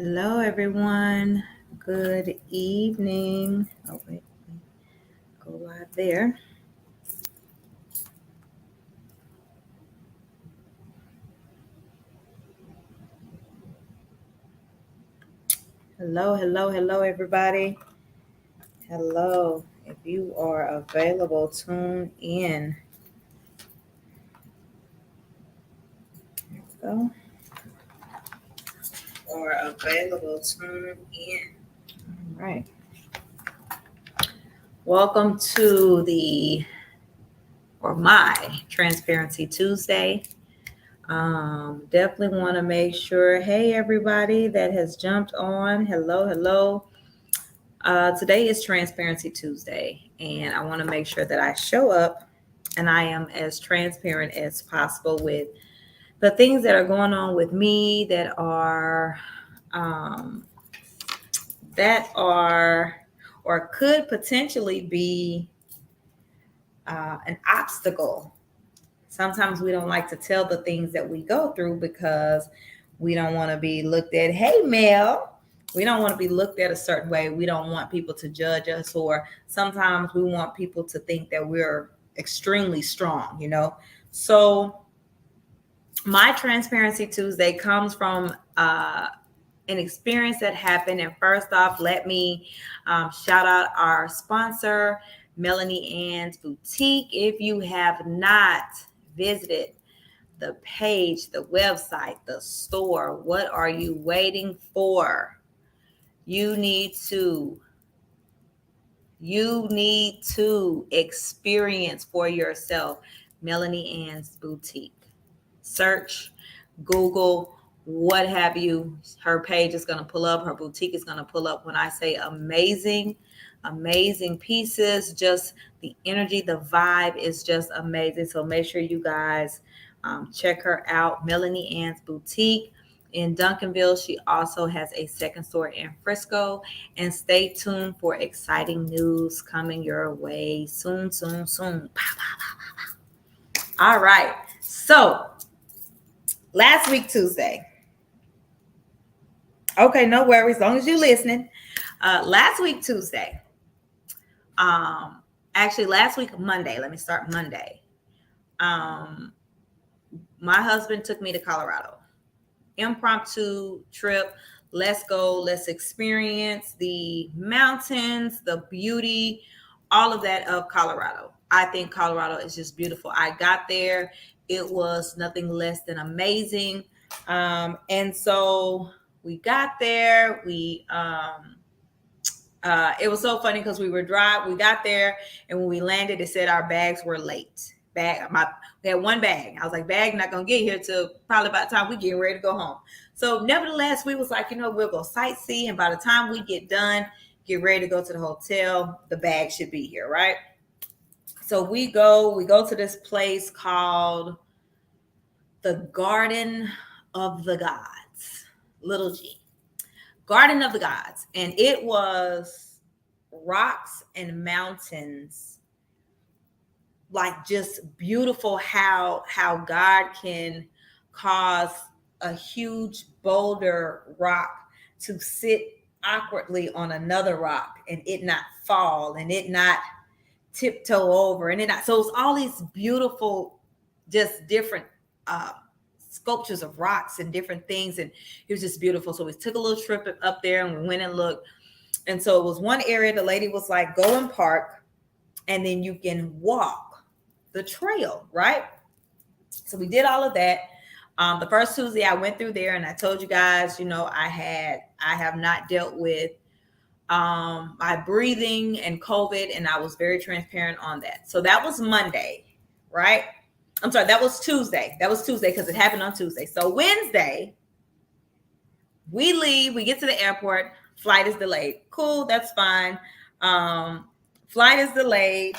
Hello, everyone. Good evening. Oh, wait, go live there. Hello, everybody. Hello. If you are available, tune in. There we go. Or available, tune in. All right. Welcome to my Transparency Tuesday. Definitely want to make sure, hey, everybody that has jumped on. Hello. Today is Transparency Tuesday, and I want to make sure that I show up and I am as transparent as possible with the things that are going on with me um, that are or could potentially be an obstacle. Sometimes we don't like to tell the things that we go through because we don't want to be looked at. Hey, Mel. We don't want to be looked at a certain way. We don't want people to judge us, or sometimes we want people to think that we're extremely strong. So, my Transparency Tuesday comes from an experience that happened. And first off, let me shout out our sponsor, Melanie Ann's Boutique. If you have not visited the page, the website, the store, what are you waiting for? You need to experience for yourself Melanie Ann's Boutique. Search, Google, what have you. Her page is going to pull up. Her boutique is going to pull up. When I say amazing pieces, just the energy, the vibe is just amazing. So make sure you guys check her out. Melanie Ann's Boutique in Duncanville. She also has a second store in Frisco. And stay tuned for exciting news coming your way soon. All right. So last week, Tuesday. Okay, no worries. As long as you're listening. Last week, Tuesday. Actually, last week, Monday. Let me start Monday. My husband took me to Colorado. Impromptu trip. Let's go. Let's experience the mountains, the beauty, all of that of Colorado. I think Colorado is just beautiful. I got there. It was nothing less than amazing. And so we got there. It was so funny because we got there, and when we landed, it said our bags were late. We had one bag. I was like, bag not gonna get here till probably by the time we get ready to go home. So nevertheless, we was like, we'll go sightsee, and by the time we get done, get ready to go to the hotel, the bag should be here, right? So we go to this place called the Garden of the Gods, little G. Garden of the Gods. And it was rocks and mountains, like just beautiful how God can cause a huge boulder rock to sit awkwardly on another rock and it not fall and it not tiptoe over and it not. So it's all these beautiful, just different sculptures of rocks and different things, and it was just beautiful. So we took a little trip up there and we went and looked. And so it was one area the lady was like, go and park and then you can walk the trail, right? So we did all of that. The first Tuesday I went through there and I told you guys, I have not dealt with my breathing and COVID, and I was very transparent on that. So that was Monday, right? I'm sorry, that was Tuesday. Because it happened on Tuesday. So Wednesday, we leave, we get to the airport, flight is delayed. Cool, that's fine. Flight is delayed,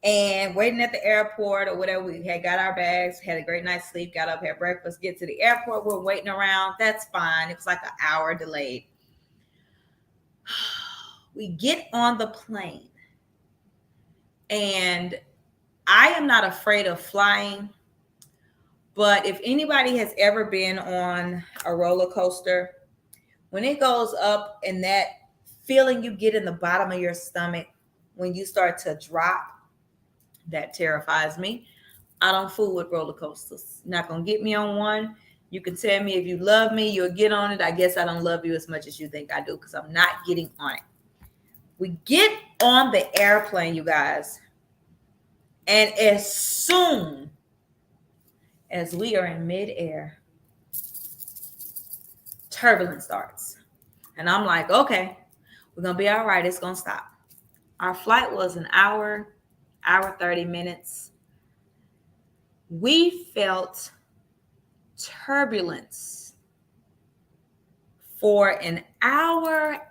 and waiting at the airport or whatever, we had got our bags, had a great night's sleep, got up, had breakfast, get to the airport, we're waiting around. That's fine. It was like an hour delayed. We get on the plane, and I am not afraid of flying, but if anybody has ever been on a roller coaster, when it goes up and that feeling you get in the bottom of your stomach when you start to drop, that terrifies me. I don't fool with roller coasters. You're not gonna get me on one. You can tell me if you love me, you'll get on it. I guess I don't love you as much as you think I do because I'm not getting on it. We get on the airplane, you guys, and as soon as we are in midair, turbulence starts. And I'm like, okay, we're gonna be all right. It's gonna stop. Our flight was an hour 30 minutes. We felt turbulence for an hour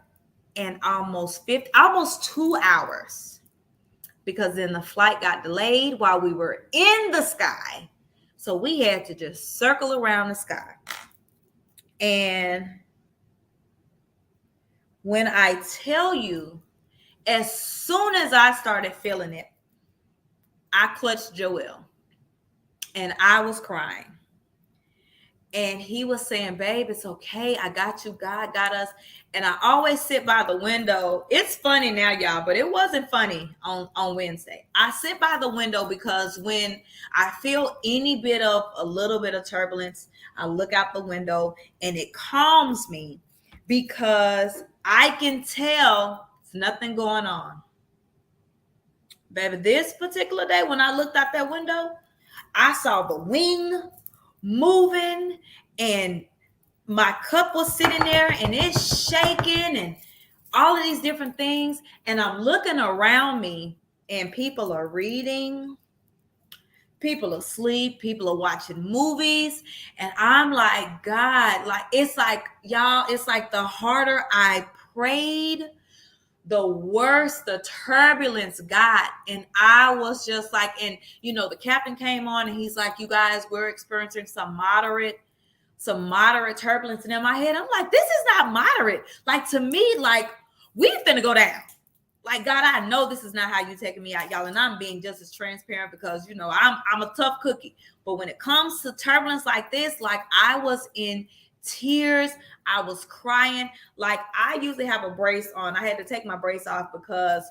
and almost 2 hours, because then the flight got delayed while we were in the sky. So we had to just circle around the sky. And when I tell you, as soon as I started feeling it, I clutched Joel and I was crying. And he was saying, babe, it's okay. I got you. God got us. And I always sit by the window. It's funny now, y'all, but it wasn't funny on Wednesday. I sit by the window because when I feel any bit of a little bit of turbulence, I look out the window and it calms me because I can tell there's nothing going on. Baby, this particular day when I looked out that window, I saw the wing moving and my cup was sitting there and it's shaking and all of these different things. And I'm looking around me and people are reading, people are asleep, people are watching movies. And I'm like, God, like, it's like, y'all, it's like the harder I prayed, the worse the turbulence got. And I was just like, and the captain came on and he's like, you guys, we're experiencing some moderate turbulence. And in my head, I'm like, this is not moderate. Like, to me, like, we finna go down. Like, God, I know this is not how you taking me out, y'all. And I'm being just as transparent because, I'm a tough cookie. But when it comes to turbulence like this, like, I was in tears. I was crying. Like, I usually have a brace on. I had to take my brace off because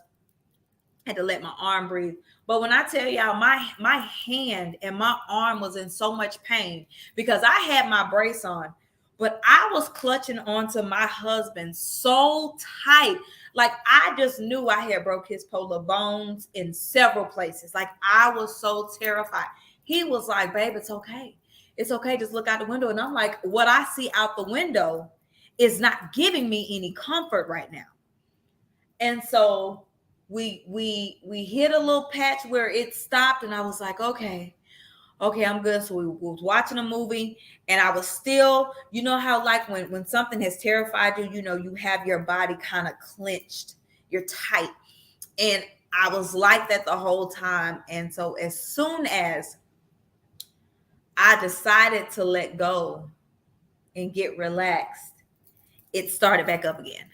I had to let my arm breathe. But when I tell y'all, my hand and my arm was in so much pain because I had my brace on, but I was clutching onto my husband so tight. Like, I just knew I had broke his polar bones in several places. Like, I was so terrified. He was like, babe, it's okay. It's okay. Just look out the window. And I'm like, what I see out the window is not giving me any comfort right now. And so we hit a little patch where it stopped. And I was like, okay, I'm good. So we was watching a movie and I was still, you know how like when something has terrified you, you have your body kind of clenched, you're tight. And I was like that the whole time. And so as soon as I decided to let go and get relaxed, it started back up again.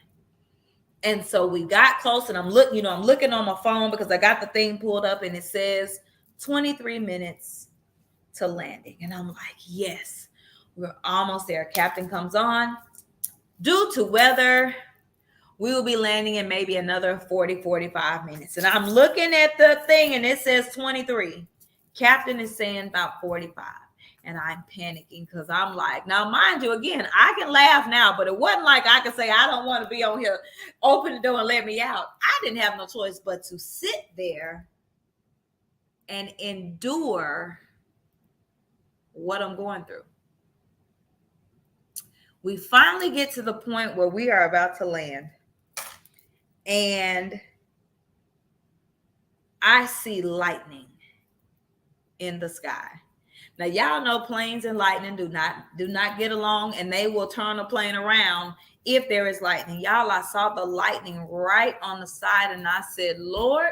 And so we got close and I'm looking on my phone because I got the thing pulled up and it says 23 minutes to landing. And I'm like, yes, we're almost there. Captain comes on. Due to weather, we will be landing in maybe another 45 minutes. And I'm looking at the thing and it says 23. Captain is saying about 45. And I'm panicking because I'm like, now mind you, again, I can laugh now, but it wasn't like I could say, I don't want to be on here, open the door and let me out. I didn't have no choice but to sit there and endure what I'm going through. We finally get to the point where we are about to land. And I see lightning in the sky. Now, y'all know planes and lightning do not get along, and they will turn a plane around if there is lightning. Y'all, I saw the lightning right on the side, and I said, Lord,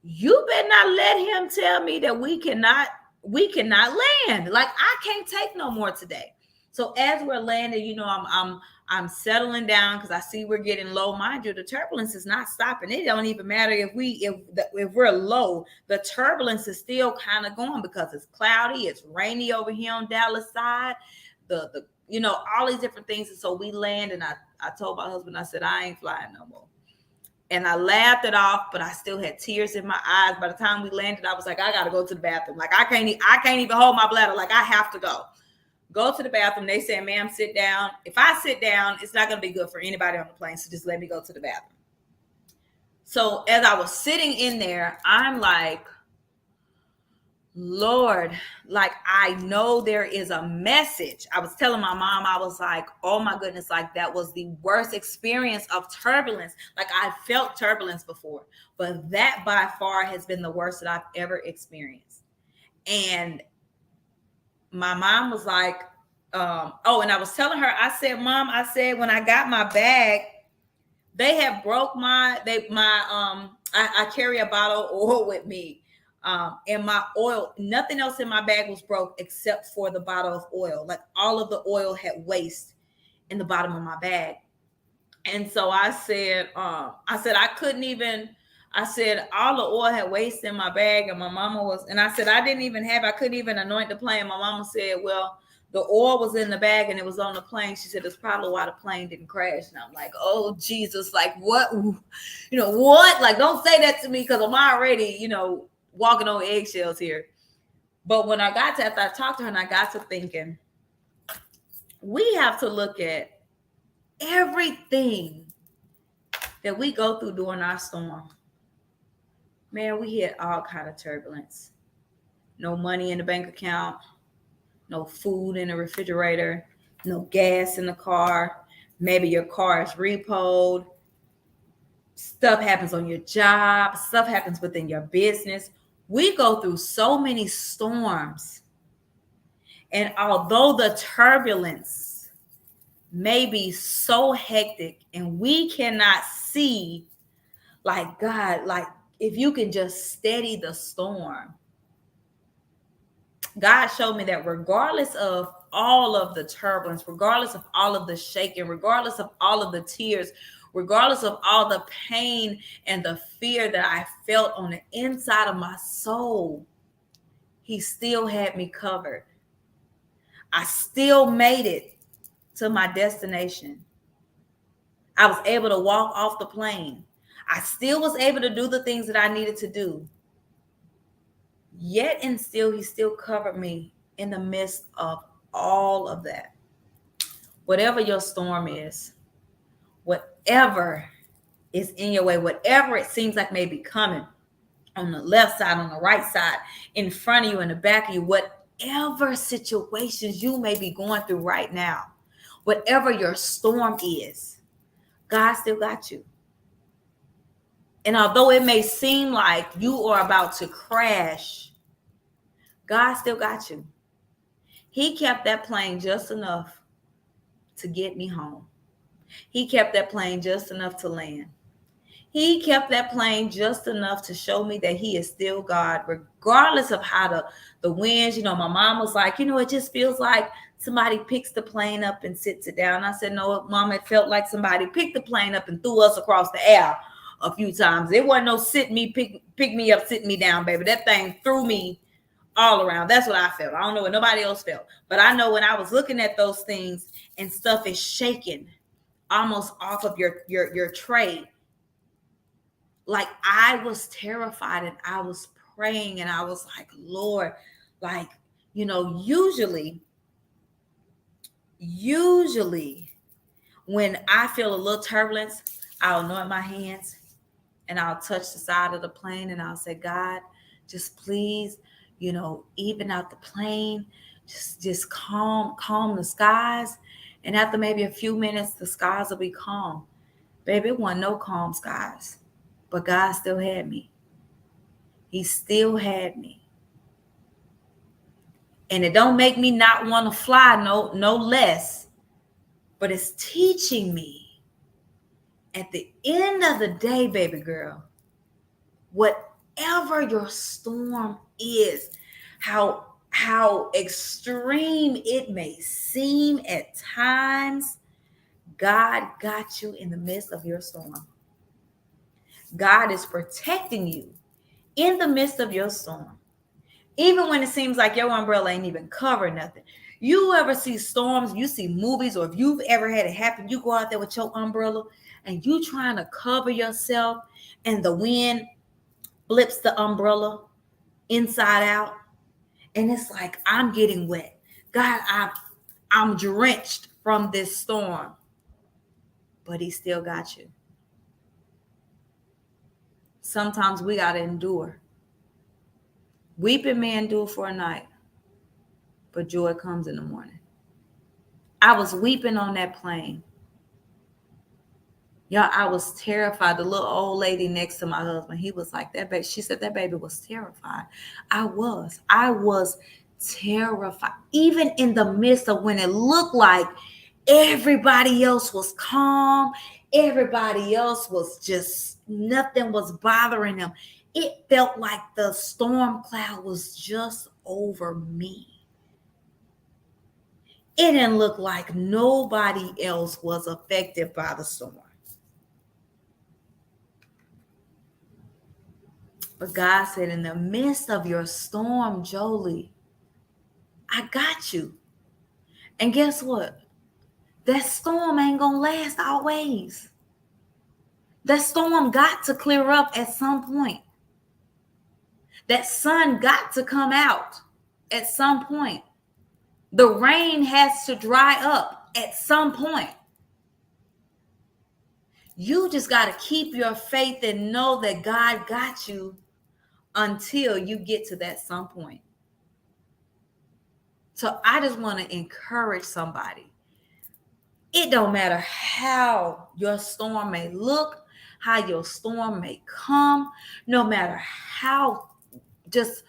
you better not let him tell me that we cannot land. Like, I can't take no more today. So as we're landing, I'm settling down because I see we're getting low. Mind you, the turbulence is not stopping. It don't even matter if we're low. The turbulence is still kind of going because it's cloudy. It's rainy over here on Dallas side. The all these different things. And so we land, and I told my husband, I said, I ain't flying no more. And I laughed it off, but I still had tears in my eyes. By the time we landed, I was like, I got to go to the bathroom. Like, I can't even hold my bladder. Like, I have to go to the bathroom. They said, ma'am, sit down. If I sit down, it's not going to be good for anybody on the plane. So just let me go to the bathroom. So as I was sitting in there, I'm like, Lord, like, I know there is a message. I was telling my mom, I was like, oh my goodness, like, that was the worst experience of turbulence. Like, I felt turbulence before, but that by far has been the worst that I've ever experienced. And my mom was like, and I was telling her, I said, Mom, I said, when I got my bag, they have broke I carry a bottle of oil with me. And my oil, nothing else in my bag was broke except for the bottle of oil. Like, all of the oil had waste in the bottom of my bag. And so I said, I said, all the oil had waste in my bag. And my mama I said, I couldn't even anoint the plane. My mama said, well, the oil was in the bag and it was on the plane. She said, it's probably why the plane didn't crash. And I'm like, oh, Jesus, like, what? What? Like, don't say that to me, because I'm already, walking on eggshells here. But when after I talked to her and I got to thinking, we have to look at everything that we go through during our storm. Man, we hit all kind of turbulence. No money in the bank account, no food in the refrigerator, no gas in the car. Maybe your car is repoed. Stuff happens on your job. Stuff happens within your business. We go through so many storms. And although the turbulence may be so hectic and we cannot see, like, God, like, if you can just steady the storm. God showed me that regardless of all of the turbulence, regardless of all of the shaking, regardless of all of the tears, regardless of all the pain and the fear that I felt on the inside of my soul, He still had me covered. I still made it to my destination. I was able to walk off the plane. I still was able to do the things that I needed to do. Yet and still, He still covered me in the midst of all of that. Whatever your storm is, whatever is in your way, whatever it seems like may be coming on the left side, on the right side, in front of you, in the back of you, whatever situations you may be going through right now, whatever your storm is, God still got you. And although it may seem like you are about to crash, God still got you. He kept that plane just enough to get me home. He kept that plane just enough to land. He kept that plane just enough to show me that He is still God, regardless of how the winds, my mom was like, it just feels like somebody picks the plane up and sits it down. I said, no, Mom, it felt like somebody picked the plane up and threw us across the air a few times. It wasn't no pick me up, sit me down, baby. That thing threw me all around. That's what I felt. I don't know what nobody else felt. But I know when I was looking at those things and stuff is shaking almost off of your tray, like, I was terrified and I was praying and I was like, Lord, like, usually when I feel a little turbulence, I'll anoint my hands and I'll touch the side of the plane and I'll say, God, just please, even out the plane, just calm the skies. And after maybe a few minutes, the skies will be calm. Baby, it wasn't no calm skies, but God still had me. He still had me. And it don't make me not want to fly no less, but it's teaching me at the end of the day, baby girl, whatever your storm is, how extreme it may seem at times, God got you in the midst of your storm. God is protecting you in the midst of your storm. Even when it seems like your umbrella ain't even covering nothing. You ever see storms, you see movies, or if you've ever had it happen, you go out there with your umbrella and you trying to cover yourself and the wind flips the umbrella inside out. And it's like, I'm getting wet. God, I'm drenched from this storm. But he still got you. Sometimes we got to endure. Weeping may endure for a night, but joy comes in the morning. I was weeping on that plane. Y'all, I was terrified. The little old lady next to my husband, he was like, that baby. She said that baby was terrified. I was terrified. Even in the midst of when it looked like everybody else was calm, everybody else was just, nothing was bothering them. It felt like the storm cloud was just over me. It didn't look like nobody else was affected by the storm. But God said, in the midst of your storm, Jolie, I got you. And guess what? That storm ain't going to last always. That storm got to clear up at some point. That sun got to come out at some point. The rain has to dry up at some point. You just got to keep your faith and know that God got you until you get to that some point. So I just want to encourage somebody. It don't matter how your storm may look, how your storm may come, no matter how just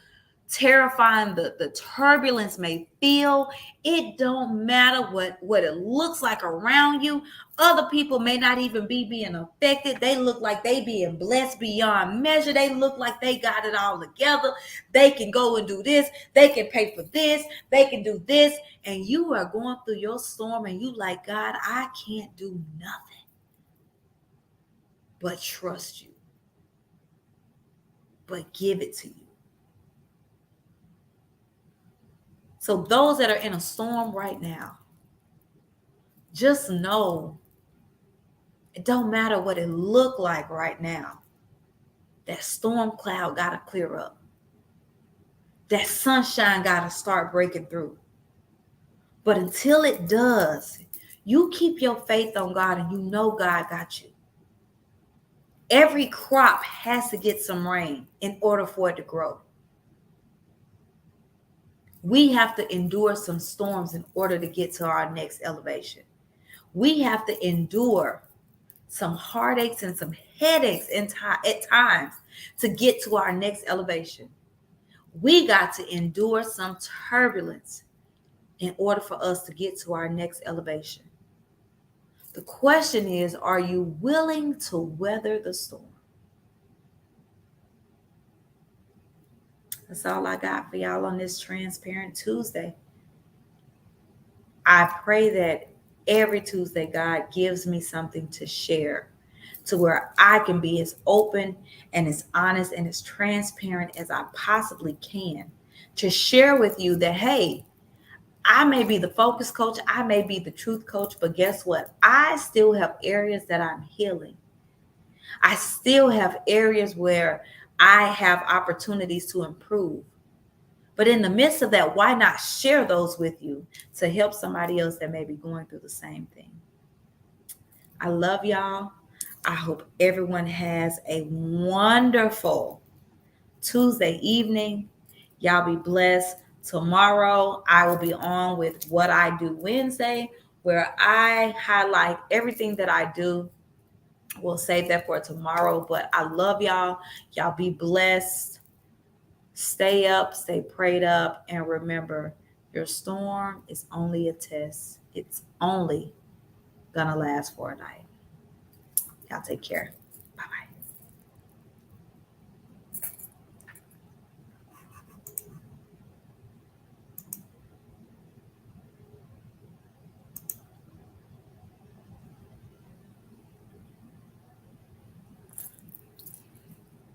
terrifying the turbulence may feel. It don't matter what it looks like around you. Other people may not even be being affected. They look like they being blessed beyond measure. They look like they got it all together. They can go and do this. They can pay for this. They can do this. And you are going through your storm and you like, God, I can't do nothing but trust you, but give it to you. So those that are in a storm right now, just know it don't matter what it look like right now. That storm cloud got to clear up. That sunshine got to start breaking through. But until it does, you keep your faith on God and you know God got you. Every crop has to get some rain in order for it to grow. We have to endure some storms in order to get to our next elevation. We have to endure some heartaches and some headaches at times to get to our next elevation. We got to endure some turbulence in order for us to get to our next elevation. The question is, are you willing to weather the storm? That's all I got for y'all on this Transparent Tuesday. I pray that every Tuesday God gives me something to share to where I can be as open and as honest and as transparent as I possibly can to share with you that, hey, I may be the focus coach, I may be the truth coach, but guess what? I still have areas that I'm healing. I still have areas where I have opportunities to improve. But in the midst of that, why not share those with you to help somebody else that may be going through the same thing? I love y'all. I hope everyone has a wonderful Tuesday evening. Y'all be blessed. Tomorrow, I will be on with What I Do Wednesday, where I highlight everything that I do. We'll save that for tomorrow, but I love y'all. Y'all be blessed. Stay up, stay prayed up, and remember, your storm is only a test. It's only gonna last for a night. Y'all take care.